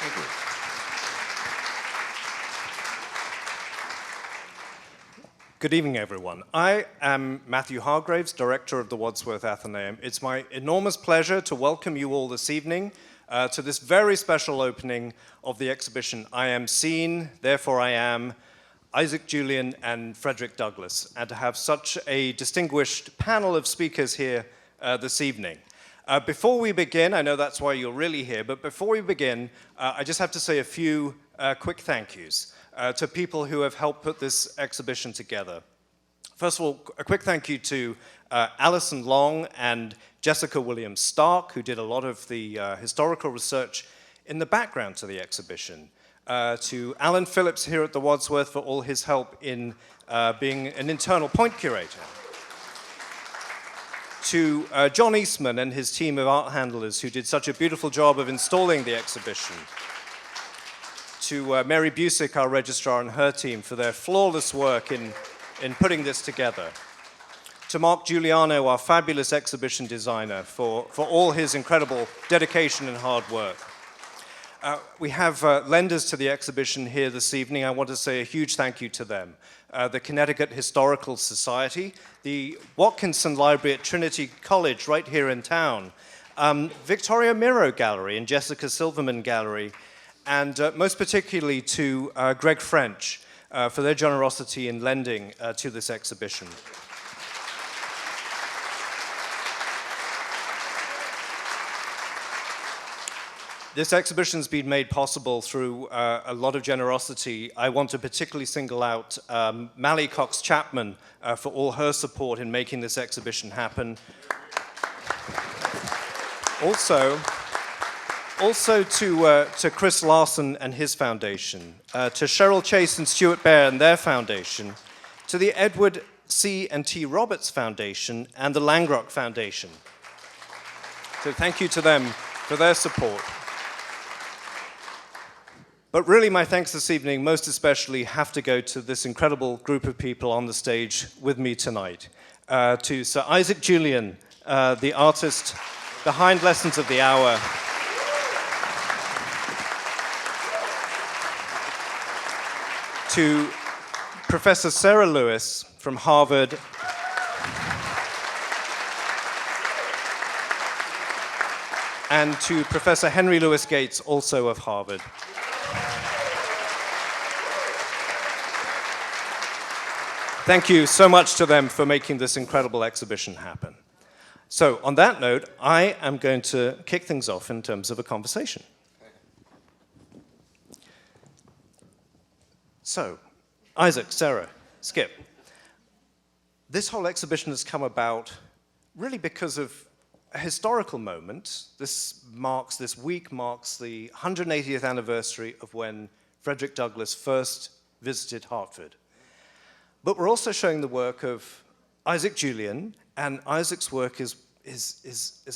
Thank you. Good evening, everyone. I am Matthew Hargraves, Director of the Wadsworth Athenaeum. It's my enormous pleasure to welcome you all this evening to this very special opening of the exhibition I Am Seen, Therefore I Am, Isaac Julien and Frederick Douglass, and to have such a distinguished panel of speakers here this evening. Before we begin, I know that's why you're really here, but before we begin, I just have to say a few quick thank yous to people who have helped put this exhibition together. First of all, a quick thank you to Alison Long and Jessica Williams-Stark, who did a lot of the historical research in the background to the exhibition. To Alan Phillips here at the Wadsworth for all his help in being an internal point curator. To John Eastman and his team of art handlers who did such a beautiful job of installing the exhibition. To Mary Busick, our registrar, and her team for their flawless work in putting this together. To Mark Giuliano, our fabulous exhibition designer, for all his incredible dedication and hard work. We have lenders to the exhibition here this evening. I want to say a huge thank you to them. The Connecticut Historical Society, the Watkinson Library at Trinity College right here in town, Victoria Miro Gallery and Jessica Silverman Gallery, and most particularly to Greg French for their generosity in lending to this exhibition. This exhibition's been made possible through a lot of generosity. I want to particularly single out Mally Cox Chapman for all her support in making this exhibition happen. Also to Chris Larson and his foundation, to Cheryl Chase and Stuart Bear and their foundation, to the Edward C. and T. Roberts Foundation and the Langrock Foundation. So thank you to them for their support. But really my thanks this evening most especially have to go to this incredible group of people on the stage with me tonight. To Sir Isaac Julien, the artist behind Lessons of the Hour. To Professor Sarah Lewis from Harvard. And to Professor Henry Louis Gates, also of Harvard. Thank you so much to them for making this incredible exhibition happen. So on that note, I am going to kick things off in terms of a conversation. So, Isaac, Sarah, Skip, this whole exhibition has come about really because of a historical moment. This week marks the 180th anniversary of when Frederick Douglass first visited Hartford. But we're also showing the work of Isaac Julien, and Isaac's work is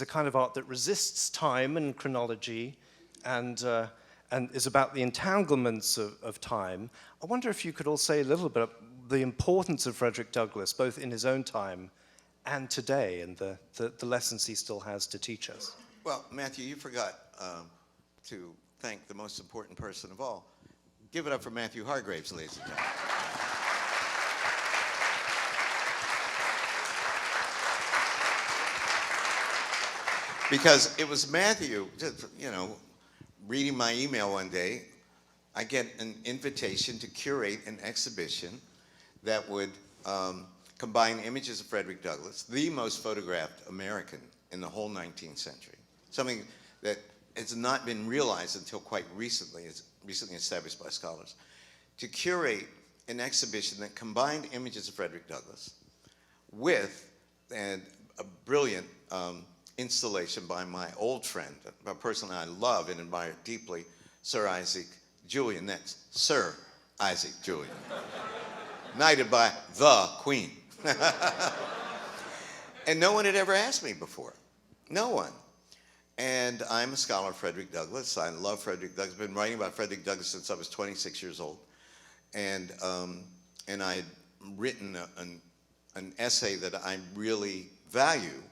a kind of art that resists time and chronology and is about the entanglements of time. I wonder if you could all say a little bit about the importance of Frederick Douglass, both in his own time and today, and the lessons he still has to teach us. Well, Matthew, you forgot to thank the most important person of all. Give it up for Matthew Hargraves, ladies and gentlemen. Because it was Matthew, reading my email one day, I get an invitation to curate an exhibition that would combine images of Frederick Douglass, the most photographed American in the whole 19th century. Something that has not been realized until quite recently, it's recently established by scholars. To curate an exhibition that combined images of Frederick Douglass with a brilliant installation by my old friend, a person I love and admire deeply, Sir Isaac Julien. That's Sir Isaac Julien, knighted by the Queen. And no one had ever asked me before. No one. And I'm a scholar of Frederick Douglass. I love Frederick Douglass. I've been writing about Frederick Douglass since I was 26 years old. And I had written an essay that I really value,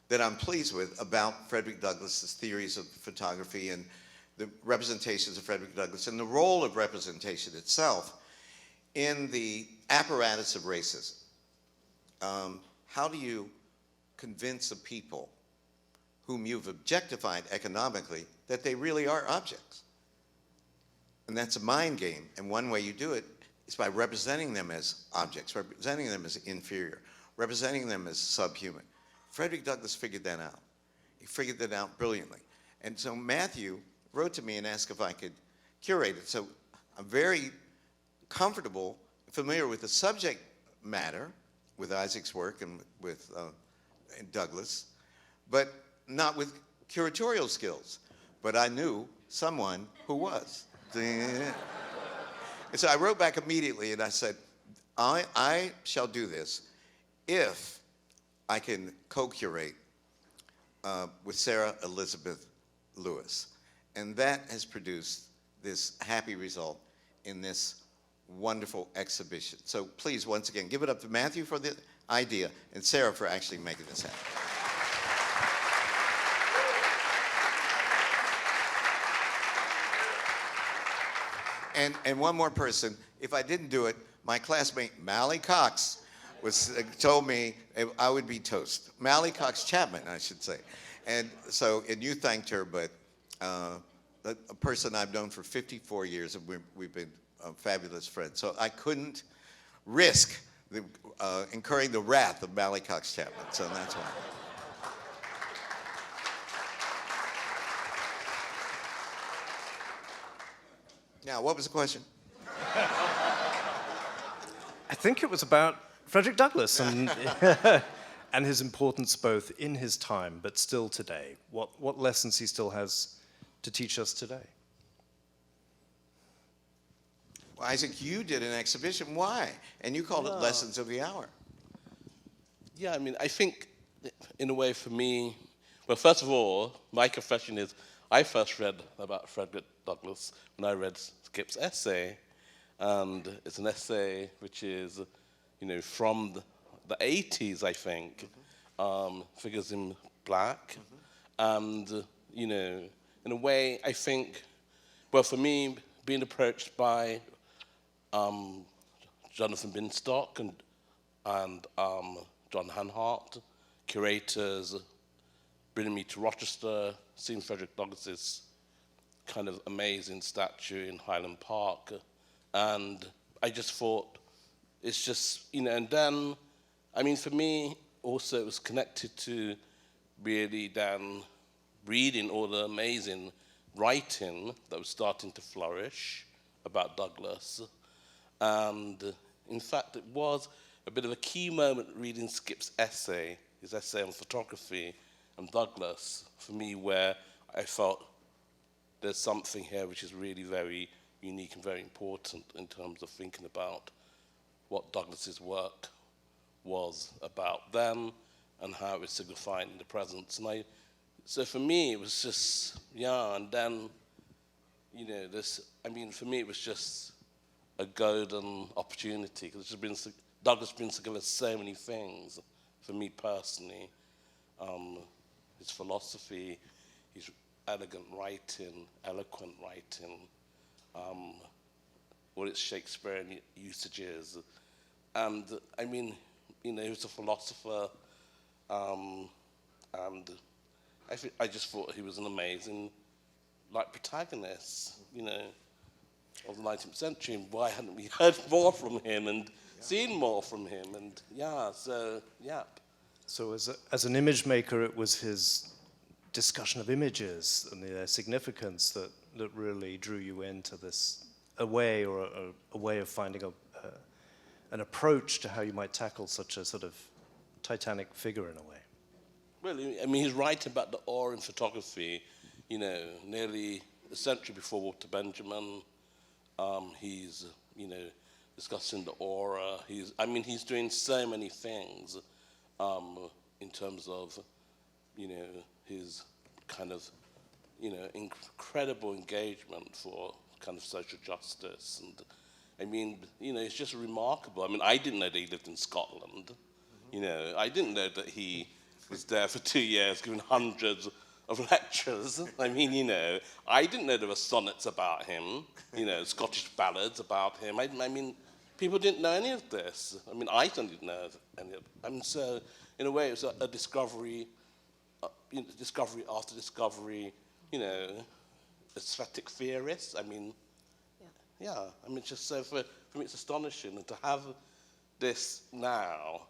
that I'm pleased with, about Frederick Douglass's theories of photography and the representations of Frederick Douglass and the role of representation itself in the apparatus of racism. How do you convince a people whom you've objectified economically that they really are objects? And that's a mind game, and one way you do it is by representing them as objects, representing them as inferior, representing them as subhuman. Frederick Douglass figured that out. He figured that out brilliantly. And so Matthew wrote to me and asked if I could curate it. So I'm very comfortable, familiar with the subject matter, with Isaac's work and with Douglass, but not with curatorial skills. But I knew someone who was. And so I wrote back immediately and I said, I shall do this if I can co-curate with Sarah Elizabeth Lewis. And that has produced this happy result in this wonderful exhibition. So please, once again, give it up to Matthew for the idea and Sarah for actually making this happen. And one more person, if I didn't do it, my classmate Mally Cox told me I would be toast. Mally Cox Chapman, I should say. And so, and you thanked her, but a person I've known for 54 years, and we've been fabulous friends. So I couldn't risk incurring the wrath of Mally Cox Chapman, so that's why. Now, what was the question? I think it was about Frederick Douglass and, and his importance both in his time, but still today. What lessons he still has to teach us today. Well, Isaac, you did an exhibition. Why? And you called it Lessons of the Hour. Yeah, I mean, I think, in a way, for me, well, first of all, my confession is I first read about Frederick Douglass when I read Skip's essay, and it's an essay which is, from the 80s, I think, figures in black, and, in a way, I think, well, for me, being approached by Jonathan Binstock and John Hanhart, curators, bringing me to Rochester, seeing Frederick Douglass's kind of amazing statue in Highland Park, and I just thought, it's just, and then, I mean, for me, also it was connected to really then reading all the amazing writing that was starting to flourish about Douglass. And in fact, it was a bit of a key moment reading Skip's essay, his essay on photography and Douglass, for me, where I felt there's something here which is really very unique and very important in terms of thinking about what Douglass's work was about then and how it was signifying in the present. And so for me, it was just, and then, for me, it was just a golden opportunity, because Douglass brings together so many things for me personally. His philosophy, his elegant writing, eloquent writing, all its Shakespearean usages. And I mean, he was a philosopher, and I just thought he was an amazing, protagonist, of the 19th century. And why hadn't we heard more from him and seen more from him? And So as an image maker, it was his discussion of images and their significance that really drew you into this a way of finding an approach to how you might tackle such a sort of titanic figure in a way. Well, I mean, he's writing about the awe in photography, nearly a century before Walter Benjamin. He's, discussing the aura. He's doing so many things in terms of, his kind of, incredible engagement for kind of social justice. And it's just remarkable. I didn't know that he lived in Scotland. I didn't know that he was there for 2 years, giving hundreds of lectures. I mean, you know, I didn't know there were sonnets about him, you know, Scottish ballads about him. I mean, people didn't know any of this. I mean, I didn't know any of it. And so, in a way, it was a discovery, you know, discovery after discovery, you know, aesthetic theorists. I mean, yeah, I mean, just so for me, it's astonishing. And to have this now,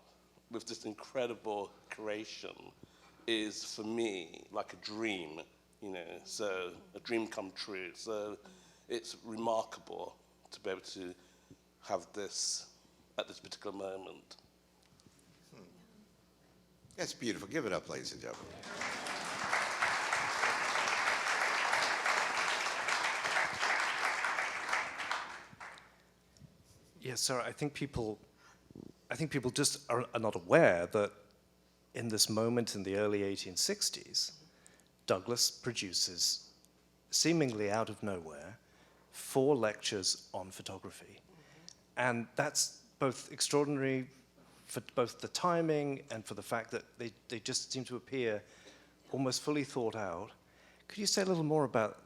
with this incredible creation, is for me like a dream, you know, so a dream come true. So it's remarkable to be able to have this at this particular moment. That's beautiful. Give it up, ladies and gentlemen. Yes, sir. I think people just are not aware that in this moment in the early 1860s, Douglas produces, seemingly out of nowhere, 4 lectures on photography. And that's both extraordinary for both the timing and for the fact that they just seem to appear almost fully thought out. Could you say a little more about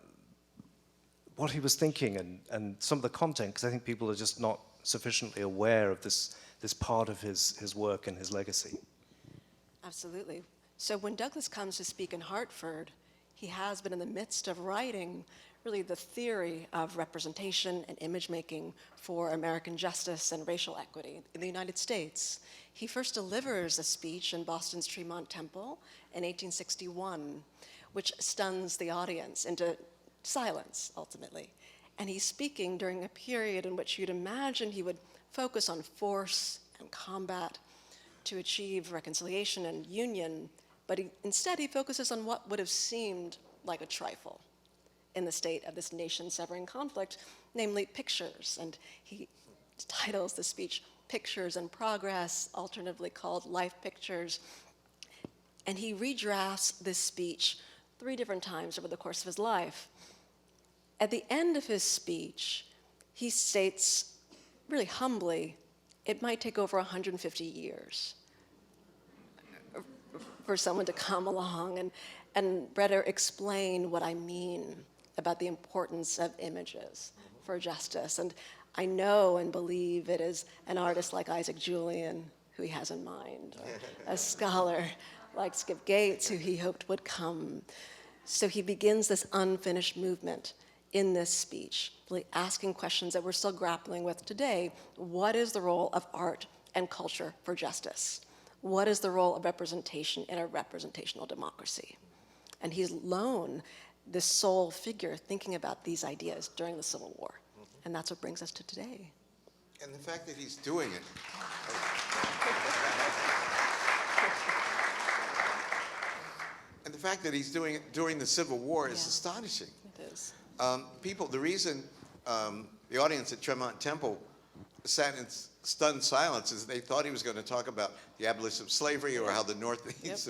what he was thinking and some of the content? Because I think people are just not sufficiently aware of this part of his work and his legacy. Absolutely. So when Douglas comes to speak in Hartford, he has been in the midst of writing really the theory of representation and image making for American justice and racial equity in the United States. He first delivers a speech in Boston's Tremont Temple in 1861, which stuns the audience into silence, ultimately. And he's speaking during a period in which you'd imagine he would focus on force and combat to achieve reconciliation and union, but instead he focuses on what would have seemed like a trifle in the state of this nation-severing conflict, namely pictures. And he titles the speech Pictures in Progress, alternatively called Life Pictures. And he redrafts this speech 3 different times over the course of his life. At the end of his speech, he states, really humbly, it might take over 150 years for someone to come along and better explain what I mean about the importance of images for justice. And I know and believe it is an artist like Isaac Julien who he has in mind, or a scholar like Skip Gates who he hoped would come. So he begins this unfinished movement in this speech, really asking questions that we're still grappling with today. What is the role of art and culture for justice? What is the role of representation in a representational democracy? And he's alone, this sole figure thinking about these ideas during the Civil War. And that's what brings us to today. And the fact that he's doing it. And the fact that he's doing it during the Civil War is astonishing. It is. The reason the audience at Tremont Temple sat in stunned silence is they thought he was going to talk about the abolition of slavery or how the North needs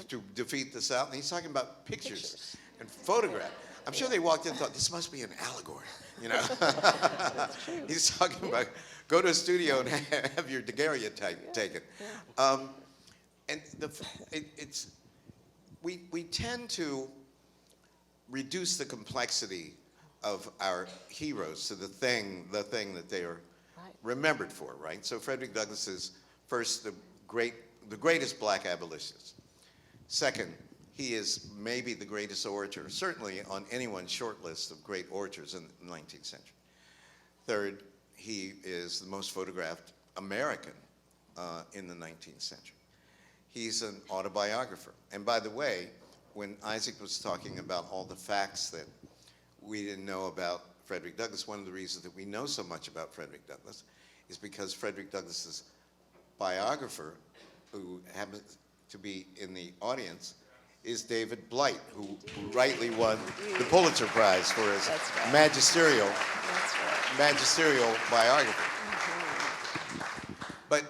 to defeat the South. And he's talking about pictures and photographs. I'm sure they walked in and thought, this must be an allegory, you know. He's talking about, go to a studio and have your daguerreotype taken. And we tend to reduce the complexity of our heroes to the thing that they are remembered for, right? So Frederick Douglass is first the greatest black abolitionist. Second, he is maybe the greatest orator, certainly on anyone's short list of great orators in the 19th century. Third, he is the most photographed American in the 19th century. He's an autobiographer. And by the way, when Isaac was talking about all the facts that we didn't know about Frederick Douglass, one of the reasons that we know so much about Frederick Douglass is because Frederick Douglass's biographer, who happens to be in the audience, is David Blight, who rightly won the Pulitzer Prize for his magisterial biography. But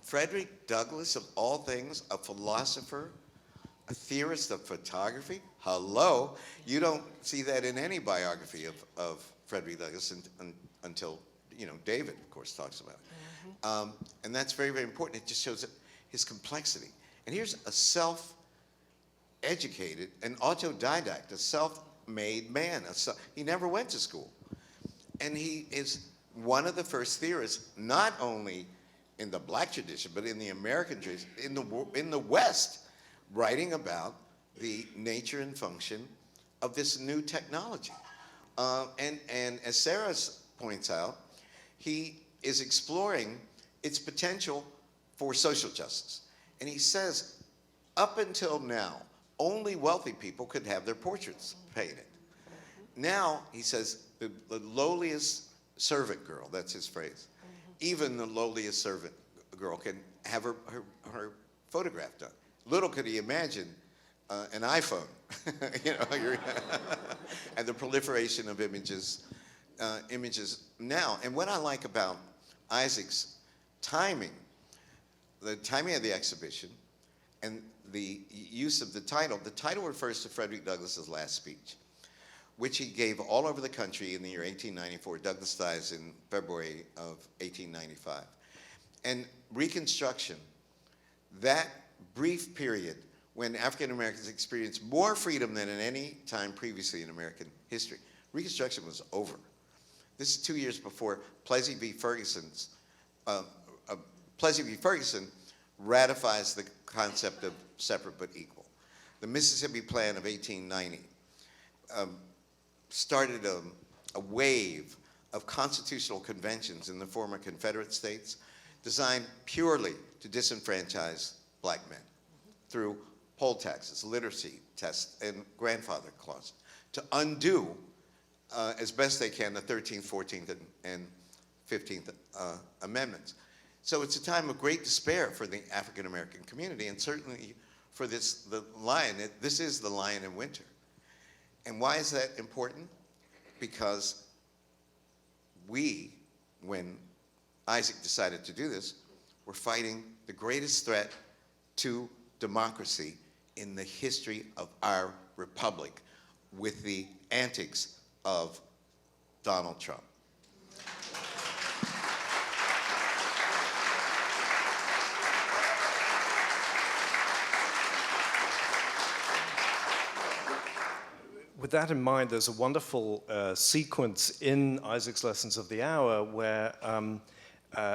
Frederick Douglass, of all things, a philosopher, a theorist of photography, hello, you don't see that in any biography of Frederick Douglass until, you know, David, of course, talks about it. And that's very, very important. It just shows his complexity. And here's a educated, an autodidact, a self-made man. He never went to school. And he is one of the first theorists, not only in the black tradition, but in the American tradition, in the West, writing about the nature and function of this new technology. And as Sarah points out, he is exploring its potential for social justice. And he says, up until now, only wealthy people could have their portraits painted. Now, he says, the lowliest servant girl, that's his phrase, even the lowliest servant girl can have her photograph done. Little could he imagine an iPhone, and the proliferation of images now. And what I like about Isaac's timing, the timing of the exhibition, and the use of the title refers to Frederick Douglass's last speech, which he gave all over the country in the year 1894. Douglass dies in February of 1895. And Reconstruction, that brief period when African Americans experienced more freedom than at any time previously in American history, Reconstruction was over. This is 2 years before Plessy v. Ferguson ratifies the concept of separate but equal. The Mississippi Plan of 1890 started a wave of constitutional conventions in the former Confederate states designed purely to disenfranchise black men through poll taxes, literacy tests, and grandfather clauses, to undo, as best they can, the 13th, 14th, and 15th Amendments. So it's a time of great despair for the African American community, and certainly for this is the lion in winter. And why is that important? Because when Isaac decided to do this, were fighting the greatest threat to democracy in the history of our republic with the antics of Donald Trump. With that in mind, there's a wonderful sequence in Isaac's Lessons of the Hour where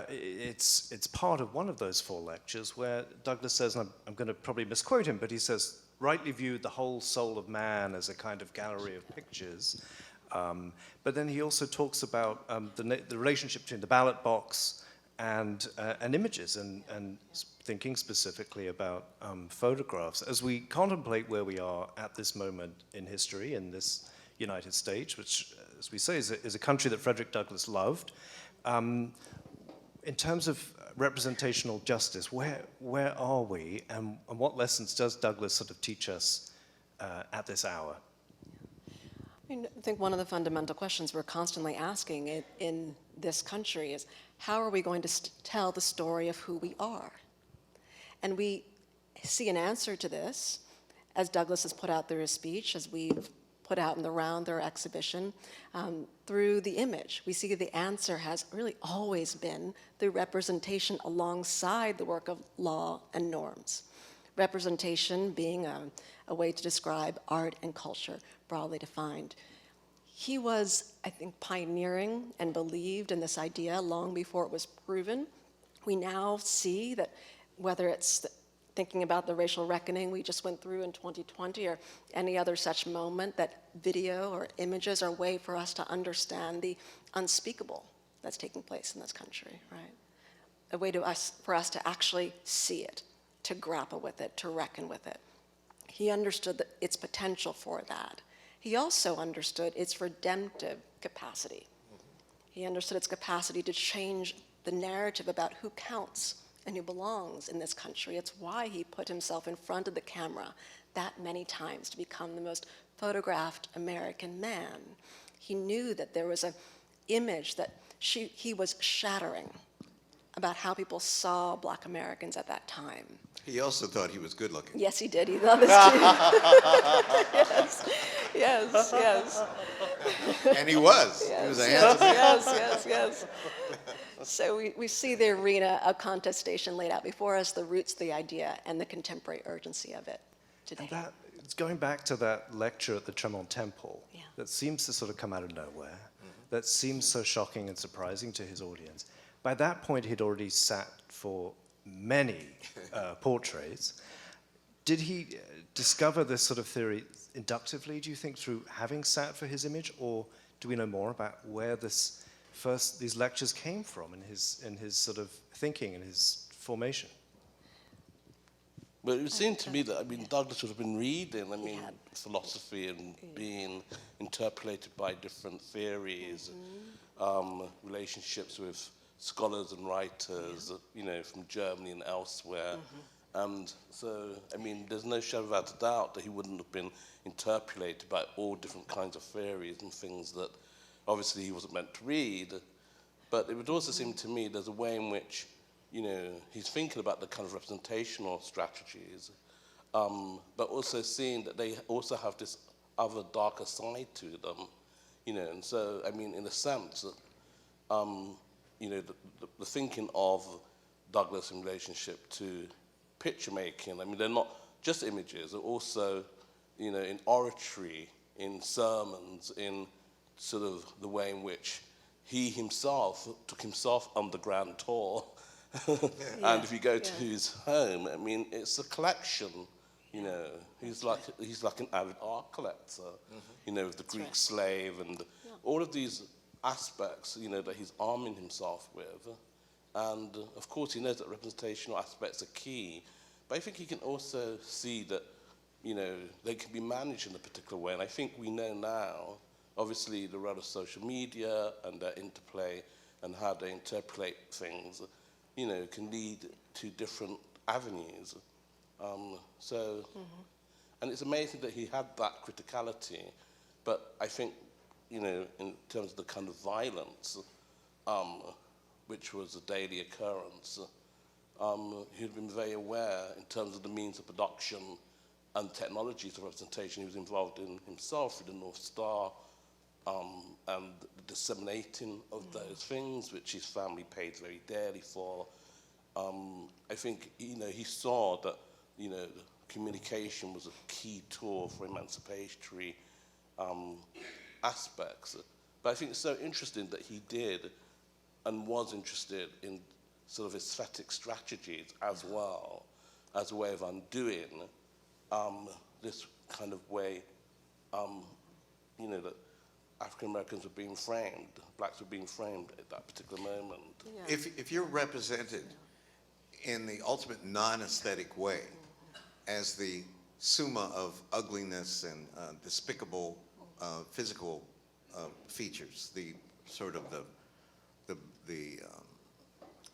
it's part of one of those 4 lectures where Douglass says, and I'm going to probably misquote him, but he says, rightly viewed the whole soul of man as a kind of gallery of pictures. But then he also talks about the relationship between the ballot box and images, and thinking specifically about photographs. As we contemplate where we are at this moment in history in this United States, which, as we say, is a country that Frederick Douglass loved, in terms of representational justice, where are we, and what lessons does Douglass sort of teach us at this hour? I think one of the fundamental questions we're constantly asking in this country is, how are we going to tell the story of who we are? And we see an answer to this, as Douglass has put out through his speech, as we've put out in the round their exhibition, through the image. We see the answer has really always been through representation alongside the work of law and norms. Representation being a way to describe art and culture, broadly defined. He was, I think, pioneering and believed in this idea long before it was proven. We now see that whether it's thinking about the racial reckoning we just went through in 2020 or any other such moment, that video or images are a way for us to understand the unspeakable that's taking place in this country, right? A way for us to actually see it, to grapple with it, to reckon with it. He understood its potential for that. He also understood its redemptive capacity. He understood its capacity to change the narrative about who counts and who belongs in this country. It's why he put himself in front of the camera that many times to become the most photographed American man. He knew that there was an image that he was shattering about how people saw Black Americans at that time. He also thought he was good looking. Yes, he did. He loved this too. Yes. And he was. Yes, He was a handsome man. yes. So we see the arena of contestation laid out before us, the roots, the idea, and the contemporary urgency of it today. And it's going back to that lecture at the Tremont Temple Yeah. that seems to sort of come out of nowhere, that seems so shocking and surprising to his audience. By that point, he'd already sat for many portraits. Did he discover this sort of theory inductively, do you think, through having sat for his image, or do we know more about where these lectures came from in his sort of thinking and his formation? Well, it would seem to me that, I mean, Douglas would have been reading, I mean, had. philosophy and being interpolated by different theories, relationships with scholars and writers, you know, from Germany and elsewhere. And so, I mean, there's no shadow of a doubt that he wouldn't have been interpolated by all different kinds of theories and things that obviously he wasn't meant to read. But it would also seem to me there's a way in which, you know, he's thinking about the kind of representational strategies, but also seeing that they also have this other darker side to them, you know. And so, I mean, in a sense, you know, the thinking of Douglas in relationship to picture making, I mean, they're not just images, they're also, you know, in oratory, in sermons, in sort of the way in which he himself took himself on the grand tour. And if you go to his home, I mean, it's a collection, you know. He's like an avid art collector, you know, with the Greek slave and all of these aspects, you know, that he's arming himself with. And of course, he knows that representational aspects are key, but I think he can also see that, you know, they can be managed in a particular way. And I think we know now, obviously, the role of social media and their interplay and how they interpolate things, you know, can lead to different avenues. And it's amazing that he had that criticality, but I think, you know, in terms of the kind of violence, which was a daily occurrence, he'd been very aware in terms of the means of production and technologies of representation he was involved in himself with the North Star, and the disseminating of those things, which his family paid very dearly for. I think, you know, he saw that, you know, communication was a key tool for emancipatory aspects. But I think it's so interesting that he did and was interested in sort of aesthetic strategies as well, as a way of undoing this kind of way, you know, that African Americans were being framed, blacks were being framed at that particular moment. Yeah. If you're represented in the ultimate non-aesthetic way as the summa of ugliness and despicable physical features, the sort of the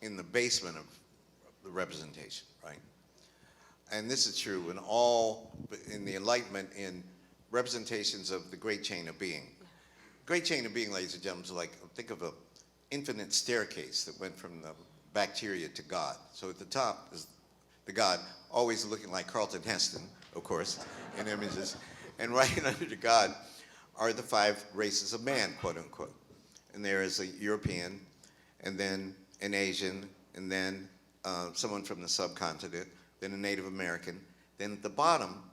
in the basement of the representation, right? And this is true in the Enlightenment, in representations of the great chain of being. Great chain of being, ladies and gentlemen, is like, think of an infinite staircase that went from the bacteria to God. So at the top is the God, always looking like Charlton Heston, of course, in images. And right under God are the 5 races of man, quote unquote. And there is a European, and then an Asian, and then someone from the subcontinent, then a Native American. Then at the bottom,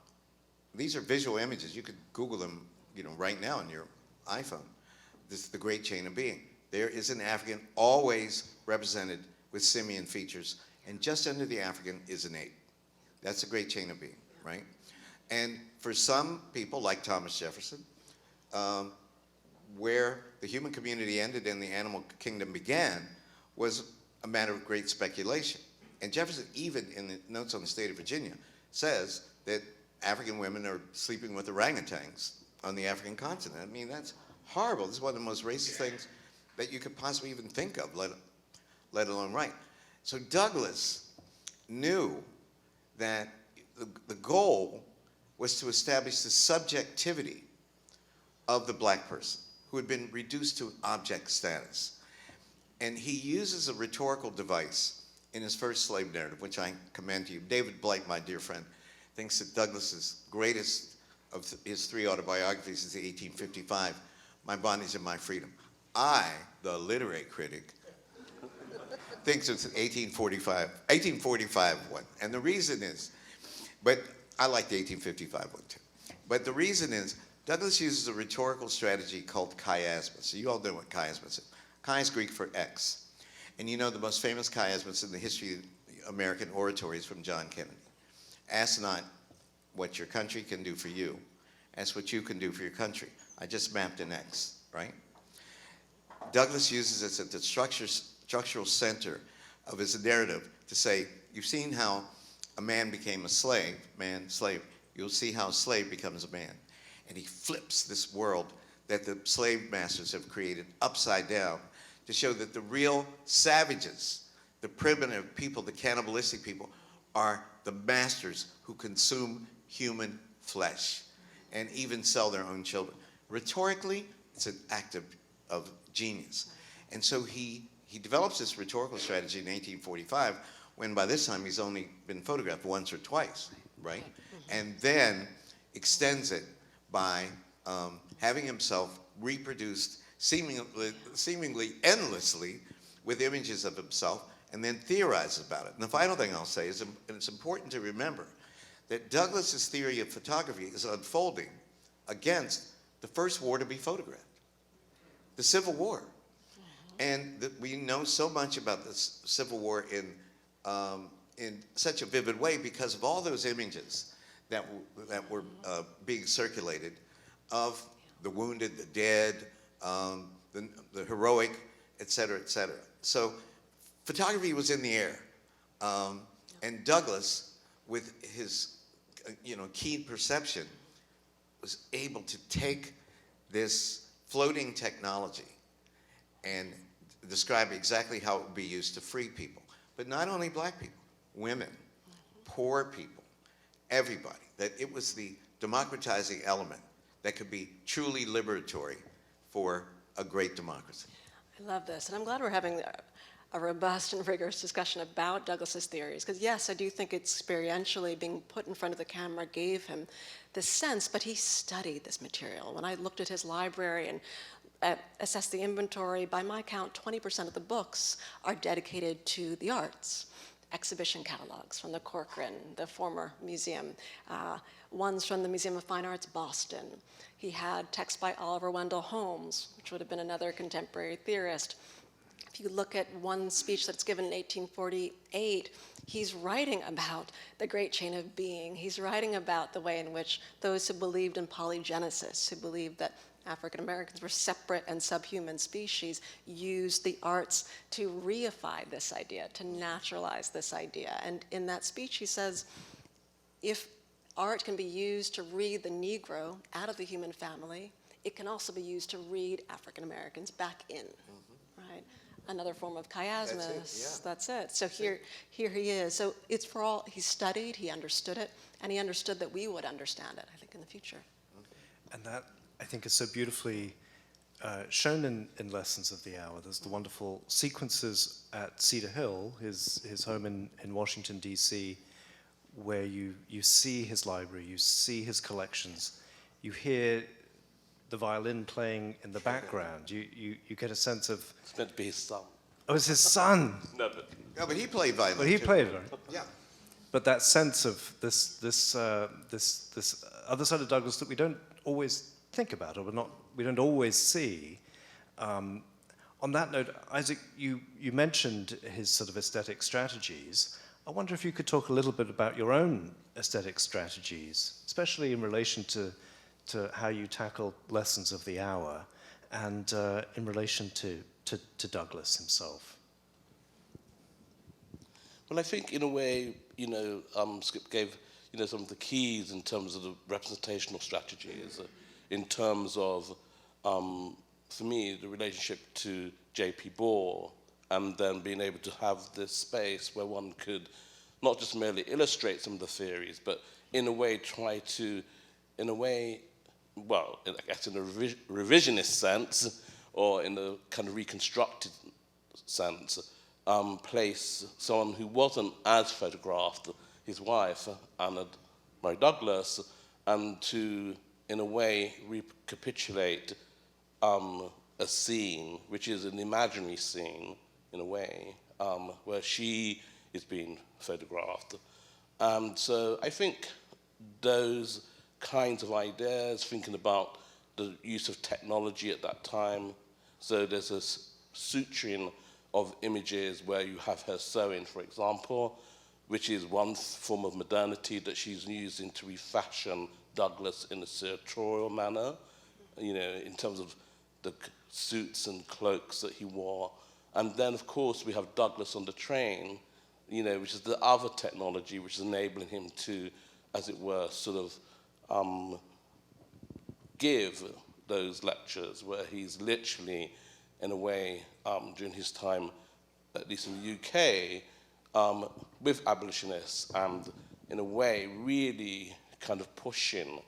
these are visual images. You could Google them, you know, right now on your iPhone. This is the great chain of being. There is an African always represented with simian features, and just under the African is an ape. That's the great chain of being, right? And for some people, like Thomas Jefferson, where the human community ended and the animal kingdom began was a matter of great speculation. And Jefferson, even in the Notes on the State of Virginia, says that African women are sleeping with orangutans on the African continent. I mean, that's horrible. This is one of the most racist things that you could possibly even think of, let alone write. So Douglas knew that the goal was to establish the subjectivity of the black person who had been reduced to object status. And he uses a rhetorical device in his first slave narrative, which I commend to you. David Blight, my dear friend, thinks that Douglas's greatest of his 3 autobiographies is the 1855, My Bondage and My Freedom. I, the literary critic, thinks it's an 1845 one. And the reason is, but I like the 1855 one too. But the reason is, Douglas uses a rhetorical strategy called chiasmus. So you all know what chiasmus is. Chi is Greek for X. And you know the most famous chiasmus in the history of American oratory is from John Kennedy. Ask not what your country can do for you. Ask what you can do for your country. I just mapped an X, right? Douglas uses this at the structural center of his narrative to say, you've seen how a man became a slave, man, slave. You'll see how a slave becomes a man. And he flips this world that the slave masters have created upside down to show that the real savages, the primitive people, the cannibalistic people, are the masters who consume human flesh and even sell their own children. Rhetorically, it's an act of genius. And so he develops this rhetorical strategy in 1845, when by this time he's only been photographed once or twice, right? And then extends it by having himself reproduced seemingly endlessly with images of himself, and then theorizes about it. And the final thing I'll say is, and it's important to remember, that Douglas's theory of photography is unfolding against the first war to be photographed, the Civil War. And that we know so much about the Civil War in such a vivid way because of all those images that were being circulated of the wounded, the dead, the heroic, et cetera, et cetera. So photography was in the air. And Douglas, with his keen perception, was able to take this floating technology and describe exactly how it would be used to free people. But not only black people, women, poor people, everybody. That it was the democratizing element that could be truly liberatory for a great democracy. I love this, and I'm glad we're having a robust and rigorous discussion about Douglas's theories, because yes, I do think experientially being put in front of the camera gave him this sense, but he studied this material. When I looked at his library and assessed the inventory, by my count, 20% of the books are dedicated to the arts. Exhibition catalogs from the Corcoran, the former museum, ones from the Museum of Fine Arts, Boston. He had texts by Oliver Wendell Holmes, which would have been another contemporary theorist. If you look at one speech that's given in 1848, he's writing about the great chain of being. He's writing about the way in which those who believed in polygenesis, who believed that African Americans were separate and subhuman species, used the arts to reify this idea, to naturalize this idea. And in that speech, he says, if art can be used to read the Negro out of the human family, it can also be used to read African Americans back in, right? Another form of chiasmus. That's it. So here he is. So it's for all, he studied, he understood it, and he understood that we would understand it, I think, in the future. And that, I think, is so beautifully shown in Lessons of the Hour. There's the wonderful sequences at Cedar Hill, his home in Washington, D.C., where you see his library, you see his collections, you hear the violin playing in the background. You get a sense of... It's meant to be his son. Oh, it's his son. No, but he played violin. But he too. played, right? Yeah. But that sense of this other side of Douglas that we don't always think about, or we don't always see. On that note, Isaac, you mentioned his sort of aesthetic strategies. I wonder if you could talk a little bit about your own aesthetic strategies, especially in relation to how you tackle Lessons of the Hour, and in relation to Douglas himself. Well, I think in a way, Skip gave, some of the keys in terms of the representational strategies, in terms of, for me, the relationship to J.P. Ball, and then being able to have this space where one could not just merely illustrate some of the theories, but in a way try to, well, I guess in a revisionist sense, or in a kind of reconstructed sense, place someone who wasn't as photographed, his wife, Anna Murray Douglas, and to, in a way, recapitulate a scene, which is an imaginary scene, in a way, where she is being photographed. And so I think those kinds of ideas, thinking about the use of technology at that time. So there's this suturing of images where you have her sewing, for example, which is one form of modernity that she's using to refashion Douglas in a sartorial manner, you know, in terms of the suits and cloaks that he wore. And then, of course, we have Douglas on the train, you know, which is the other technology which is enabling him to, as it were, sort of give those lectures where he's literally, in a way, during his time, at least in the UK, with abolitionists and, in a way, really kind of pushing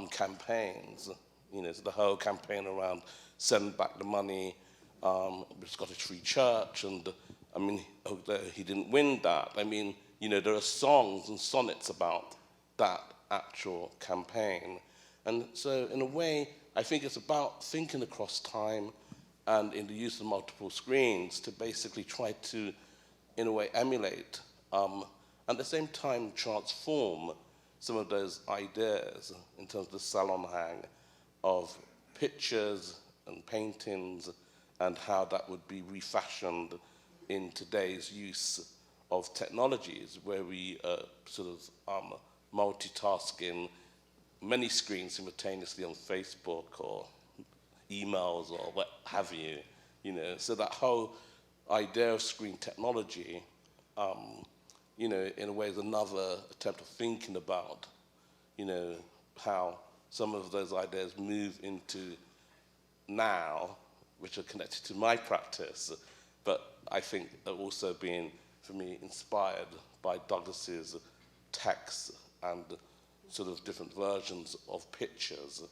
campaigns, you know, so the whole campaign around send back the money, with Scottish Free Church, and I mean, although he didn't win that, I mean, you know, there are songs and sonnets about that actual campaign. And so, in a way, I think it's about thinking across time and in the use of multiple screens to basically try to, in a way, emulate, at the same time transform some of those ideas in terms of the salon hang of pictures and paintings and how that would be refashioned in today's use of technologies where we are sort of multitasking many screens simultaneously on Facebook or emails or what have you, you know. So that whole idea of screen technology, you know, in a way is another attempt of thinking about, you know, how some of those ideas move into now, which are connected to my practice, but I think are also being, for me, inspired by Douglas's texts and sort of different versions of pictures,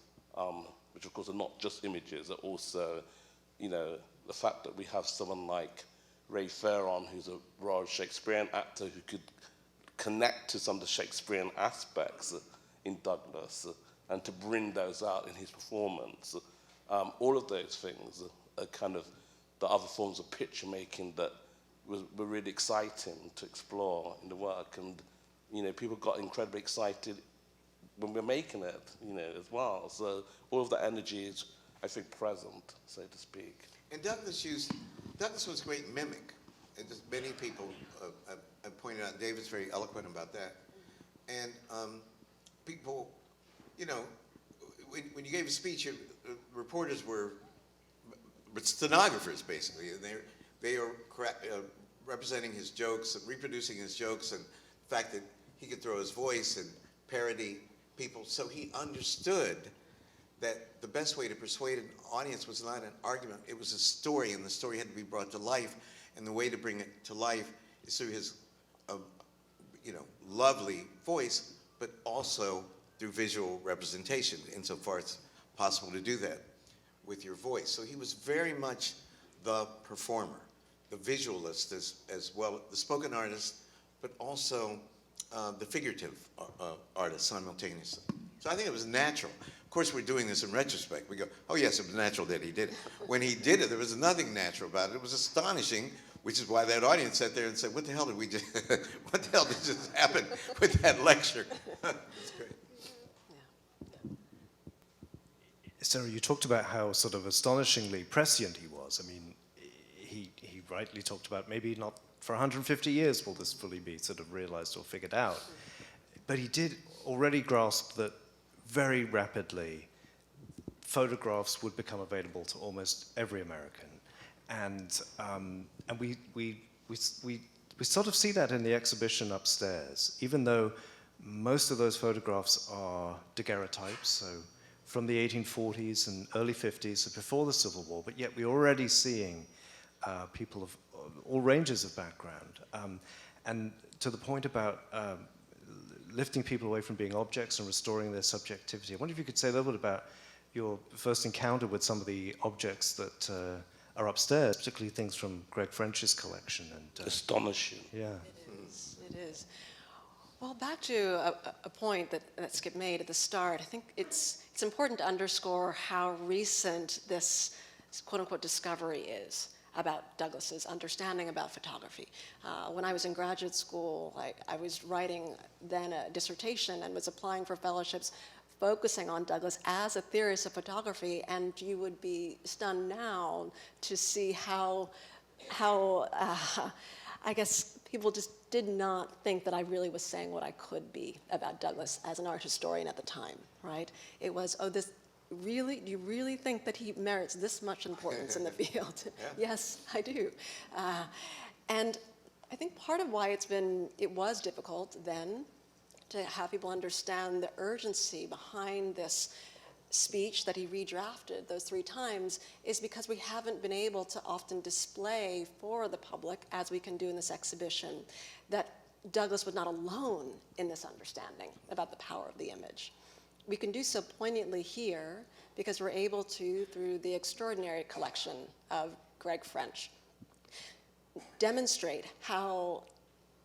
which of course are not just images, are also, you know, the fact that we have someone like Ray Farron, who's a Royal Shakespearean actor who could connect to some of the Shakespearean aspects in Douglas and to bring those out in his performance. All of those things are kind of the other forms of picture making that were really exciting to explore in the work. And, you know, people got incredibly excited when we're making it, you know, as well. So all of that energy is, I think, present, so to speak. And Douglas was a great mimic. And just many people have pointed out, David's very eloquent about that. And people, you know, when you gave a speech, reporters were stenographers, basically. And they are representing his jokes and reproducing his jokes and the fact that he could throw his voice and parody people. So he understood that the best way to persuade an audience was not an argument, it was a story, and the story had to be brought to life. And the way to bring it to life is through his, you know, lovely voice, but also through visual representation, insofar it's possible to do that with your voice. So he was very much the performer, the visualist as well, the spoken artist, but also the figurative artist simultaneously. So I think it was natural. Of course, we're doing this in retrospect. We go, oh yes, it was natural that he did it. When he did it, there was nothing natural about it. It was astonishing, which is why that audience sat there and said, what the hell did we do? What the hell did just happen with that lecture? That's great. Sarah, you talked about how sort of astonishingly prescient he was. I mean, he rightly talked about maybe not for 150 years will this fully be sort of realized or figured out. But he did already grasp that very rapidly photographs would become available to almost every American. And we sort of see that in the exhibition upstairs, even though most of those photographs are daguerreotypes, so from the 1840s and early 50s, so before the Civil War, but yet we're already seeing people of all ranges of background. And to the point about lifting people away from being objects and restoring their subjectivity, I wonder if you could say a little bit about your first encounter with some of the objects that are upstairs, particularly things from Greg French's collection. And astonishing. Yeah. It is. Well, back to a point that Skip made at the start, I think it's important to underscore how recent this quote-unquote discovery is about Douglas's understanding about photography. When I was in graduate school, I was writing then a dissertation and was applying for fellowships focusing on Douglas as a theorist of photography, and you would be stunned now to see how I guess people just did not think that I really was saying what I could be about Douglas as an art historian at the time, right? It was, oh, this really, do you really think that he merits this much importance in the field? Yeah. Yes, I do. And I think part of why it was difficult then to have people understand the urgency behind this speech that he redrafted those 3 times is because we haven't been able to often display for the public, as we can do in this exhibition, that Douglas was not alone in this understanding about the power of the image. We can do so poignantly here because we're able to, through the extraordinary collection of Greg French, demonstrate how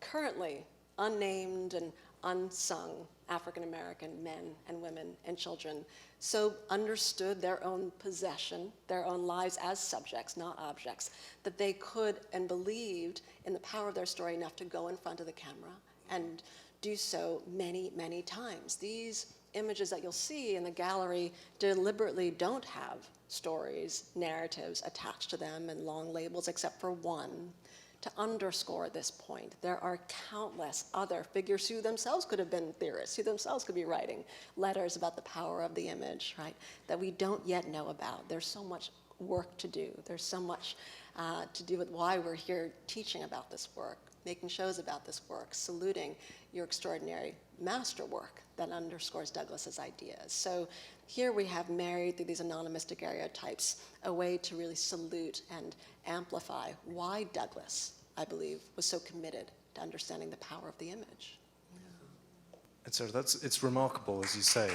currently unnamed and unsung African American men and women and children so understood their own possession, their own lives as subjects, not objects, that they could and believed in the power of their story enough to go in front of the camera and do so many, many times. These images that you'll see in the gallery deliberately don't have stories, narratives attached to them and long labels, except for one, to underscore this point. There are countless other figures who themselves could have been theorists, who themselves could be writing letters about the power of the image, right, that we don't yet know about. There's so much work to do. There's so much to do with why we're here teaching about this work, making shows about this work, saluting your extraordinary masterwork that underscores Douglas's ideas. So here we have married through these anonymous daguerreotypes a way to really salute and amplify why Douglas, I believe, was so committed to understanding the power of the image. And so it's remarkable, as you say,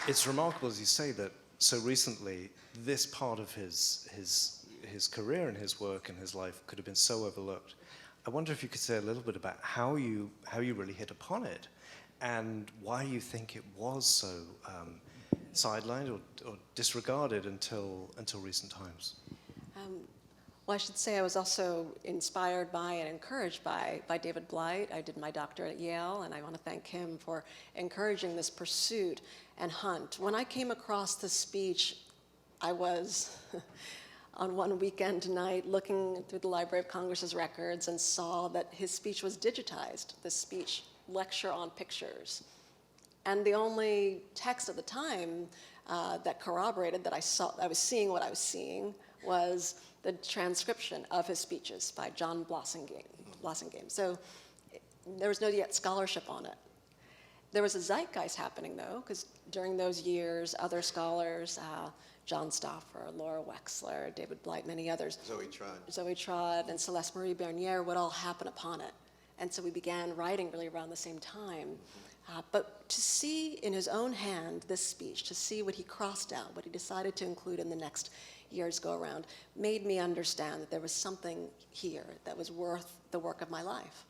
it's remarkable, as you say, that so recently this part of his career and his work and his life could have been so overlooked. I wonder if you could say a little bit about how you really hit upon it and why you think it was so sidelined or disregarded until recent times. Well, I should say I was also inspired by and encouraged by David Blight. I did my doctorate at Yale, and I want to thank him for encouraging this pursuit and hunt. When I came across the speech, I was on one weekend night looking through the Library of Congress's records and saw that his speech was digitized, the speech lecture on pictures. And the only text at the time that corroborated that I was seeing what I was seeing was the transcription of his speeches by John Blossingame. So there was no yet scholarship on it. There was a zeitgeist happening, though, because during those years, other scholars, John Stauffer, Laura Wexler, David Blight, many others, Zoe Trott, and Celeste Marie Bernier would all happen upon it. And so we began writing really around the same time. But to see in his own hand this speech, to see what he crossed out, what he decided to include in the next year's go-around, made me understand that there was something here that was worth the work of my life.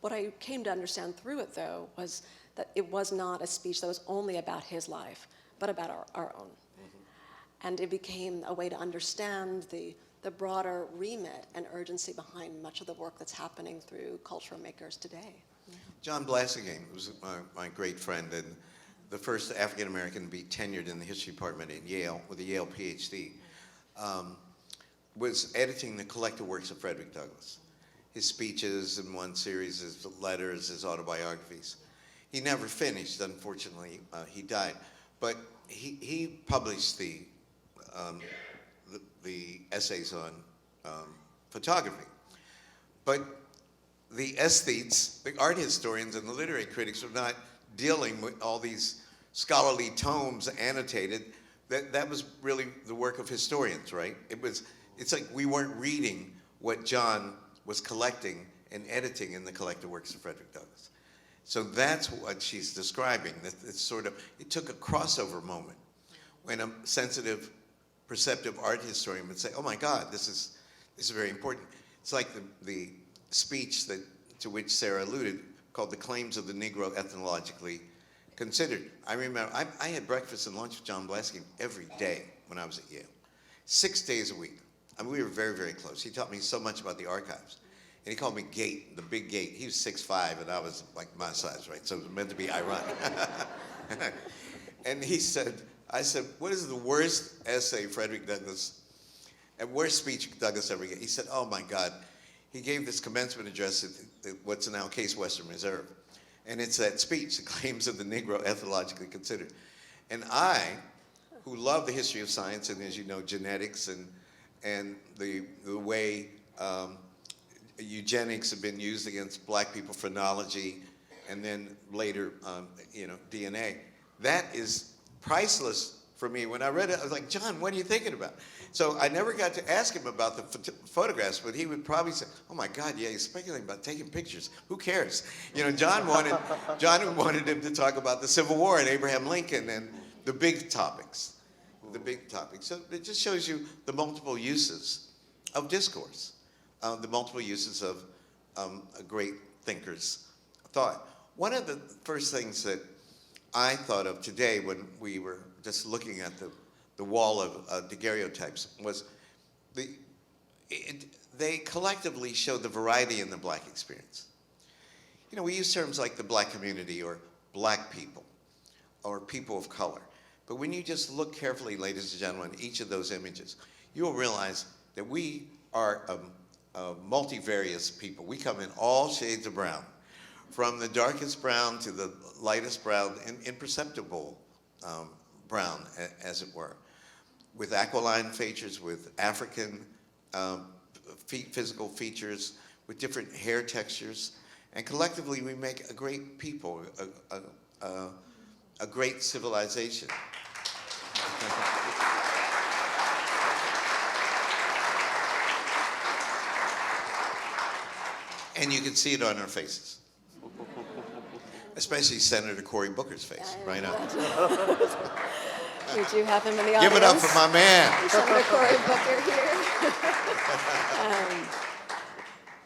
What I came to understand through it, though, was that it was not a speech that was only about his life, but about our own. Mm-hmm. And it became a way to understand the broader remit and urgency behind much of the work that's happening through cultural makers today. Yeah. John Blassingame was my great friend and the first African-American to be tenured in the history department at Yale with a Yale PhD, was editing the collected works of Frederick Douglass. His speeches in one series, his letters, his autobiographies. He never finished, unfortunately, he died. But he published the essays on photography. But the aesthetes, the art historians and the literary critics were not dealing with all these scholarly tomes annotated. That was really the work of historians, right? It's like we weren't reading what John was collecting and editing in the collected works of Frederick Douglass. So that's what she's describing. That it took a crossover moment when a sensitive, perceptive art historian would say, "Oh my God, this is very important." It's like the speech to which Sarah alluded, called "The Claims of the Negro Ethnologically Considered." I remember I had breakfast and lunch with John Blassingame every day when I was at Yale, 6 days a week. I mean, we were very, very close. He taught me so much about the archives. And he called me Gate, the big Gate. He was 6'5", and I was like my size, right? So it was meant to be ironic. And I said, what is the worst essay Frederick Douglass, and worst speech Douglass ever gave? He said, oh my God. He gave this commencement address at what's now Case Western Reserve. And it's that speech, the claims of the Negro ethologically considered. And I, who love the history of science and, as you know, genetics and the way eugenics have been used against black people, phrenology, and then later, DNA. That is priceless for me. When I read it, I was like, John, what are you thinking about? So I never got to ask him about the photographs, but he would probably say, oh my God, yeah, he's speculating about taking pictures. Who cares? John wanted him to talk about the Civil War and Abraham Lincoln and the big topics. So it just shows you the multiple uses of discourse, the multiple uses of a great thinker's thought. One of the first things that I thought of today when we were just looking at the wall of daguerreotypes was they collectively show the variety in the black experience. We use terms like the black community or black people or people of color. But when you just look carefully, ladies and gentlemen, at each of those images, you will realize that we are a multivarious people. We come in all shades of brown, from the darkest brown to the lightest brown, imperceptible brown, as it were, with aquiline features, with African physical features, with different hair textures, and collectively we make a great people, a great civilization. And you can see it on our faces. Especially Senator Cory Booker's face, right now. We do have him in the audience. Give it up for my man. Senator Cory Booker here.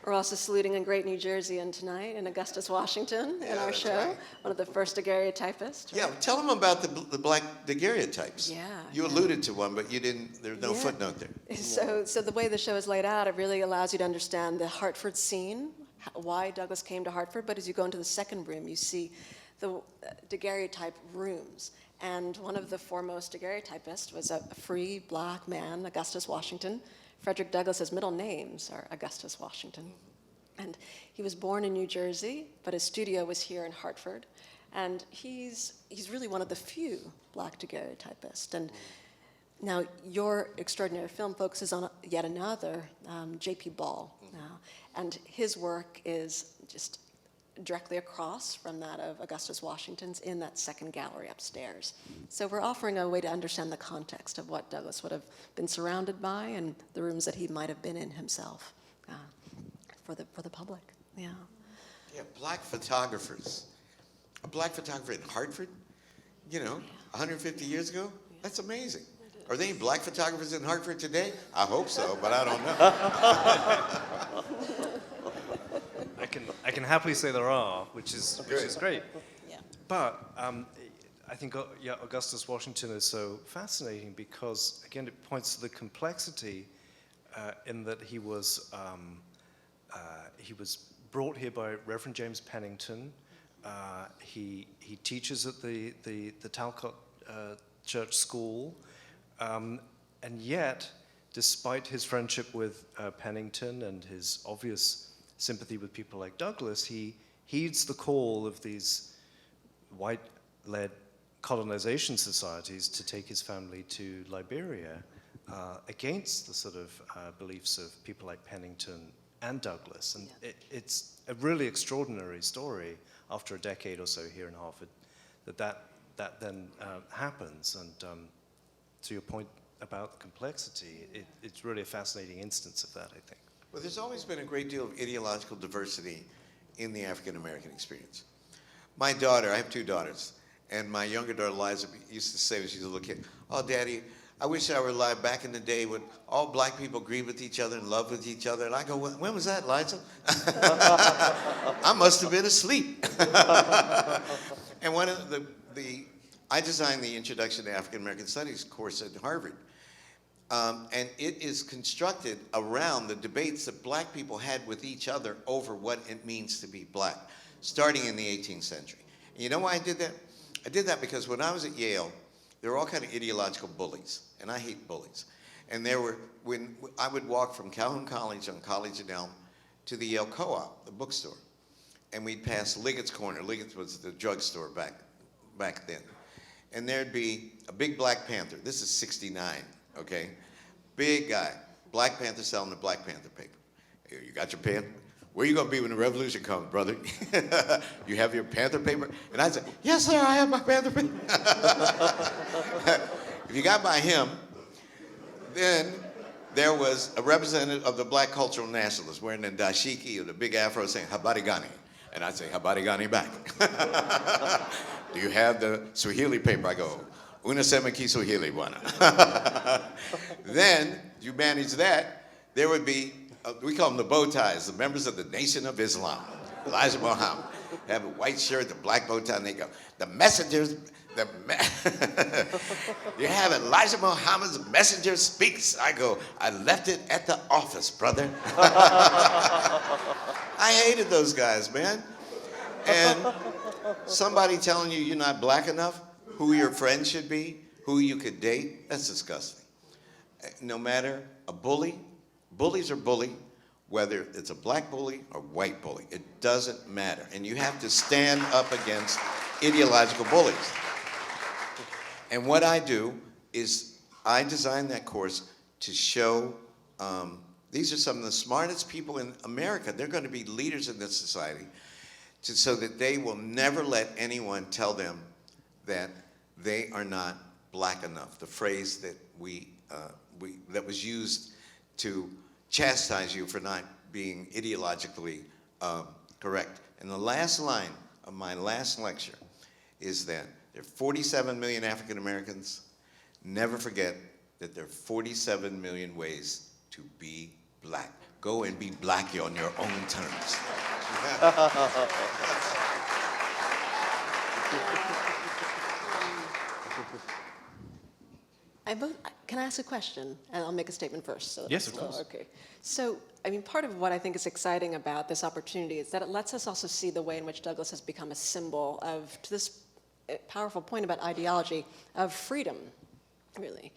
We're also saluting a great New Jerseyan tonight in Augustus, Washington, in our show. Right. One of the first daguerreotypists. Right? Yeah, tell them about the black daguerreotypes. Yeah. You alluded to one, but you didn't. There's no footnote there. So the way the show is laid out, it really allows you to understand the Hartford scene, why Douglass came to Hartford. But as you go into the second room, you see the daguerreotype rooms. And one of the foremost daguerreotypists was a free black man, Augustus Washington. Frederick Douglass's middle names are Augustus Washington. And he was born in New Jersey, but his studio was here in Hartford. And he's really one of the few black daguerreotypists. And now your extraordinary film focuses on yet another, J.P. Ball. And his work is just directly across from that of Augustus Washington's in that second gallery upstairs. So we're offering a way to understand the context of what Douglass would have been surrounded by and the rooms that he might have been in himself for the public. Yeah. Yeah, black photographers. A black photographer in Hartford, 150 years ago? That's amazing. Are there any black photographers in Hartford today? I hope so, but I don't know. I can happily say there are, which is great. Yeah. But I think Augustus Washington is so fascinating because, again, it points to the complexity in that he was brought here by Reverend James Pennington. He teaches at the Talcott Church School, and yet, despite his friendship with Pennington and his obvious sympathy with people like Douglass, he heeds the call of these white-led colonization societies to take his family to Liberia against the sort of beliefs of people like Pennington and Douglass. And it's a really extraordinary story after a decade or so here in Hartford that then happens. And to your point about the complexity, it's really a fascinating instance of that, I think. Well, there's always been a great deal of ideological diversity in the African-American experience. My daughter, I have two daughters, and my younger daughter, Liza, used to say when she was a little kid, oh, Daddy, I wish I were alive back in the day when all black people agreed with each other and loved with each other. And I go, when was that, Liza? I must have been asleep. And one of I designed the Introduction to African American Studies course at Harvard. And it is constructed around the debates that black people had with each other over what it means to be black, starting in the 18th century. And you know why I did that? I did that because when I was at Yale, there were all kind of ideological bullies, and I hate bullies. And when I would walk from Calhoun College on College and Elm to the Yale Co-op, the bookstore, and we'd pass Liggett's Corner. Liggett's was the drugstore back then. And there'd be a big Black Panther. This is 69, okay? Big guy, Black Panther selling the Black Panther paper. Here, you got your pen? Where you gonna be when the revolution comes, brother? You have your Panther paper? And I'd say, yes, sir, I have my Panther paper. If you got by him, then there was a representative of the Black cultural nationalists wearing the dashiki or the big afro saying, habari gani? And I'd say, habari gani back. Do you have the Swahili paper? I go, unasema Kiswahili, bwana. Then, you manage that, there would be, we call them the bow ties, the members of the Nation of Islam. Elijah Muhammad. They have a white shirt, the black bow tie, and they go, the messengers, you have Elijah Muhammad's messenger speaks. I go, I left it at the office, brother. I hated those guys, man. And somebody telling you you're not black enough, who your friends should be, who you could date, that's disgusting. No matter a bully, bullies are bully, whether it's a black bully or white bully, it doesn't matter. And you have to stand up against ideological bullies. And what I do is I designed that course to show these are some of the smartest people in America. They're going to be leaders in this society so that they will never let anyone tell them that they are not black enough. The phrase that that was used to chastise you for not being ideologically correct. And the last line of my last lecture is that there are 47 million African Americans. Never forget that there are 47 million ways to be black. Go and be black on your own terms. Can I ask a question? And I'll make a statement first. So Yes, of course. Okay. So, I mean, part of what I think is exciting about this opportunity is that it lets us also see the way in which Douglass has become a symbol of, to this powerful point about ideology, of freedom, really.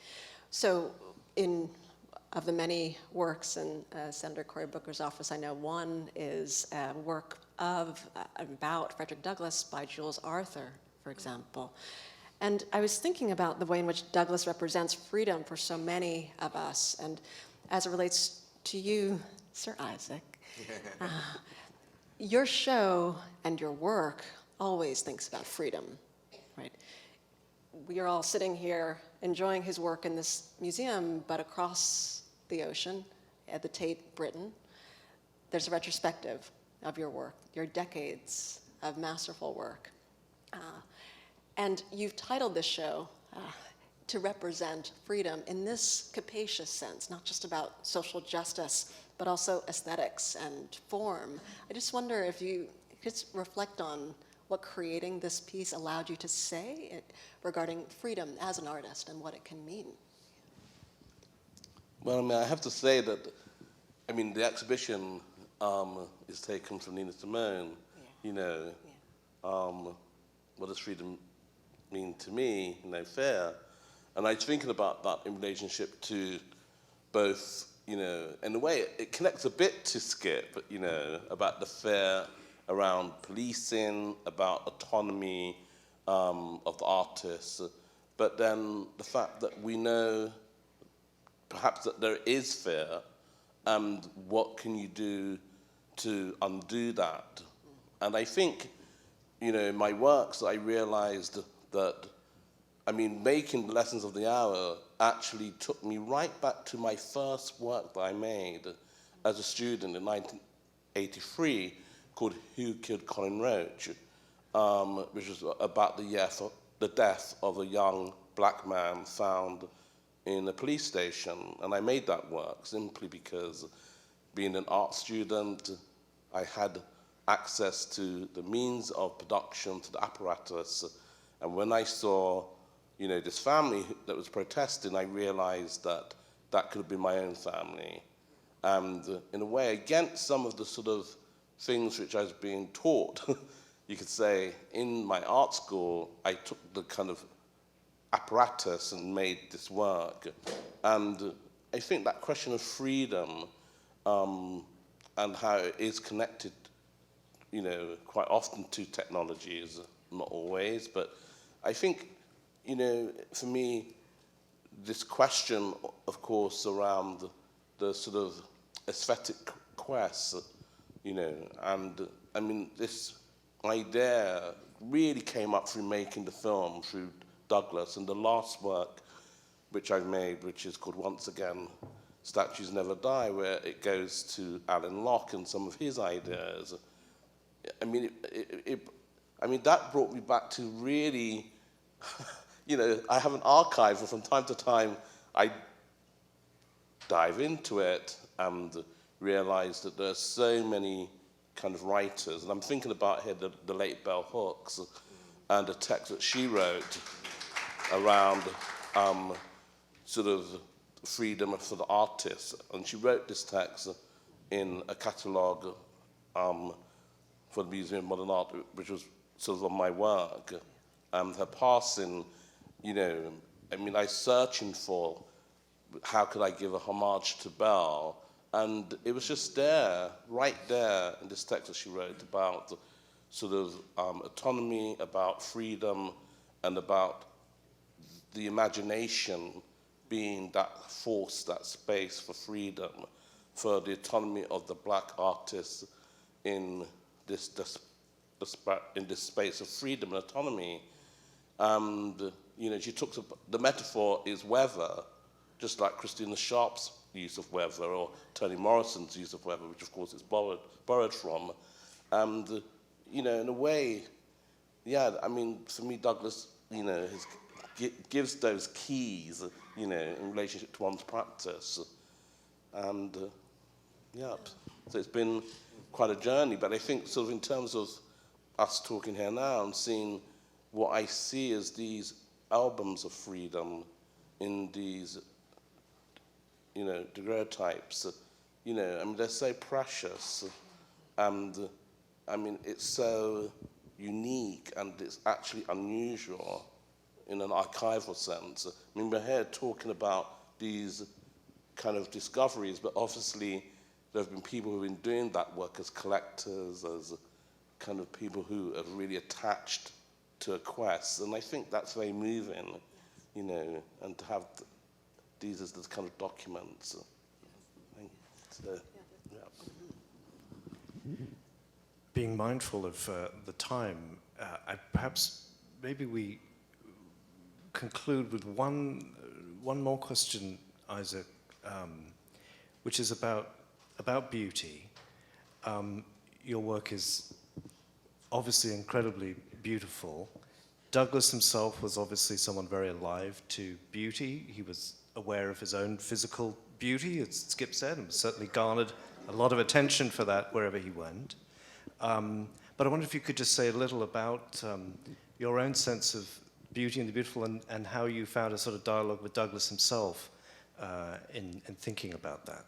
So, of the many works in Senator Cory Booker's office, I know one is a work about Frederick Douglass by Jules Arthur, for example. And I was thinking about the way in which Douglass represents freedom for so many of us, and as it relates to you, Sir Isaac, your show and your work always thinks about freedom, right? We are all sitting here enjoying his work in this museum, but across the ocean at the Tate, Britain, there's a retrospective of your work, your decades of masterful work. And you've titled this show to represent freedom in this capacious sense, not just about social justice, but also aesthetics and form. I just wonder if you could reflect on what creating this piece allowed you to say regarding freedom as an artist and what it can mean. Well, I mean, I have to say that, I mean, the exhibition is taken from Nina Simone, you know. What does freedom mean to me, you know, fair? And I was thinking about that in relationship to both, you know, in a way, it connects a bit to Skip, you know, about the fair around policing, about autonomy of the artists, but then the fact that we know perhaps that there is fear, and what can you do to undo that? And I think, you know, in my works, I realized that, I mean, making the Lessons of the Hour actually took me right back to my first work that I made as a student in 1983 called Who Killed Colin Roach, which was about the death of a young black man found in a police station. And I made that work simply because, being an art student, I had access to the means of production, to the apparatus. And when I saw, you know, this family that was protesting, I realized that that could have been my own family. And in a way, against some of the sort of things which I was being taught, you could say, in my art school, I took the kind of apparatus and made this work. And I think that question of freedom and how it is connected, quite often to technologies, not always, but I think, for me, this question, of course, around the sort of aesthetic quest, and I mean, this idea really came up through making the film, through Douglas, and the last work which I've made, which is called Once Again, Statues Never Die, where it goes to Alan Locke and some of his ideas. I mean, that brought me back to really, I have an archive, and from time to time, I dive into it and realize that there are so many kind of writers, and I'm thinking about here the late Bell Hooks and a text that she wrote around sort of freedom for the artists, and she wrote this text in a catalogue for the Museum of Modern Art, which was sort of on my work, and her passing, I was searching for how could I give a homage to Bell, and it was just there, right there in this text that she wrote about sort of autonomy, about freedom, and about the imagination being that force, that space for freedom, for the autonomy of the black artists in this space of freedom and autonomy. And she talks about, the metaphor is weather, just like Christina Sharp's use of weather, or Toni Morrison's use of weather, which of course is borrowed from. And in a way, for me, Douglas, gives those keys, in relationship to one's practice. And so it's been quite a journey, but I think sort of in terms of us talking here now and seeing what I see as these albums of freedom in these, daguerreotypes, they're so precious, and it's so unique, and it's actually unusual in an archival sense. We're here talking about these kind of discoveries, but obviously there have been people who have been doing that work as collectors, as kind of people who are really attached to a quest, and I think that's very moving, and to have these as the kind of documents. Being mindful of the time, maybe we conclude with one more question, Isaac, which is about beauty. Your work is obviously incredibly beautiful. Douglas himself was obviously someone very alive to beauty. He was aware of his own physical beauty, as Skip said, and certainly garnered a lot of attention for that wherever he went. But I wonder if you could just say a little about your own sense of beauty and the beautiful, and how you found a sort of dialogue with Douglas himself in thinking about that.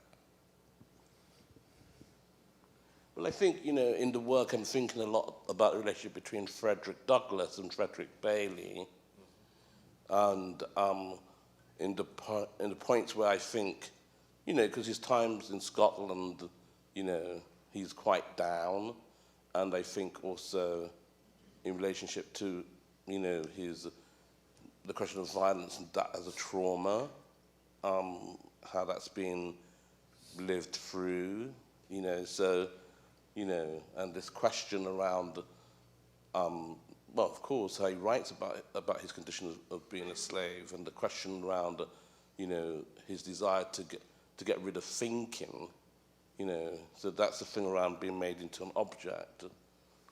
Well, I think, in the work I'm thinking a lot about the relationship between Frederick Douglass and Frederick Bailey, and in the points where I think, because his times in Scotland, he's quite down, and I think also in relationship to, the question of violence and that as a trauma, how that's been lived through, so, and this question around, well, of course, how he writes about his condition of being a slave, and the question around, his desire to get rid of thinking, so that's the thing around being made into an object,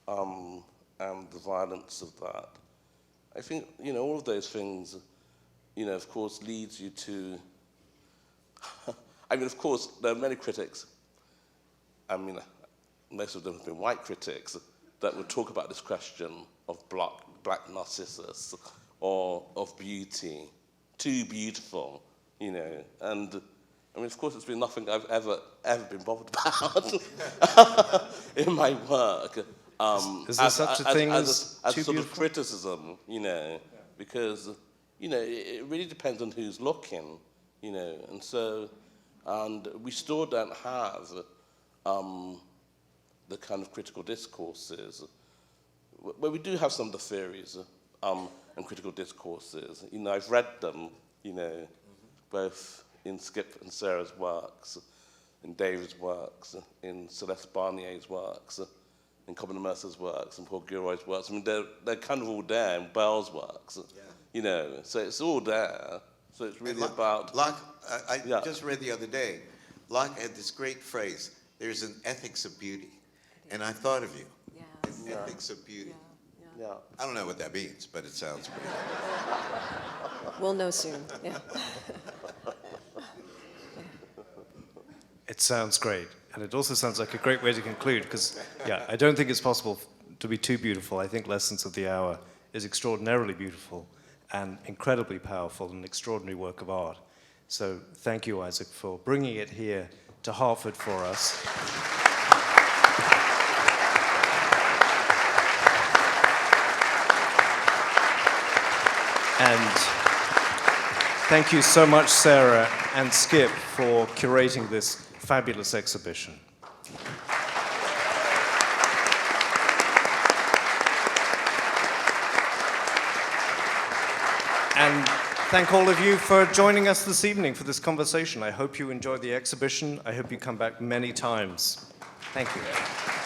and the violence of that. I think, all of those things, of course, leads you to, of course, there are many critics, most of them have been white critics, that would talk about this question of black Narcissus, or of beauty, too beautiful, and I mean, of course, it's been nothing I've ever been bothered about in my work. Is there such a thing as a too sort of beautiful? criticism, you know, because, you know, it really depends on who's looking, you know, and we still don't have the kind of critical discourses. Well, we do have some of the theories and critical discourses. You know, I've read them, you know, both in Skip and Sarah's works, in David's works, in Celeste Barnier's works, in Colin Mercer's works, and Paul Gilroy's works. I mean, they're kind of all there in Bell's works, you know, so it's all there. So it's really about... Locke, I Yeah. just read the other day, Locke had this great phrase, there's an ethics of beauty. And I thought of you, Yes. an ethics of beauty. Yeah. Yeah. I don't know what that means, but it sounds great. We'll know soon. Yeah. It sounds great, and it also sounds like a great way to conclude, because, yeah, I don't think it's possible to be too beautiful. I think Lessons of the Hour is extraordinarily beautiful and incredibly powerful, an extraordinary work of art. So thank you, Isaac, for bringing it here to Hartford for us. And thank you so much, Sarah and Skip, for curating this fabulous exhibition. And thank all of you for joining us this evening for this conversation. I hope you enjoyed the exhibition. I hope you come back many times. Thank you.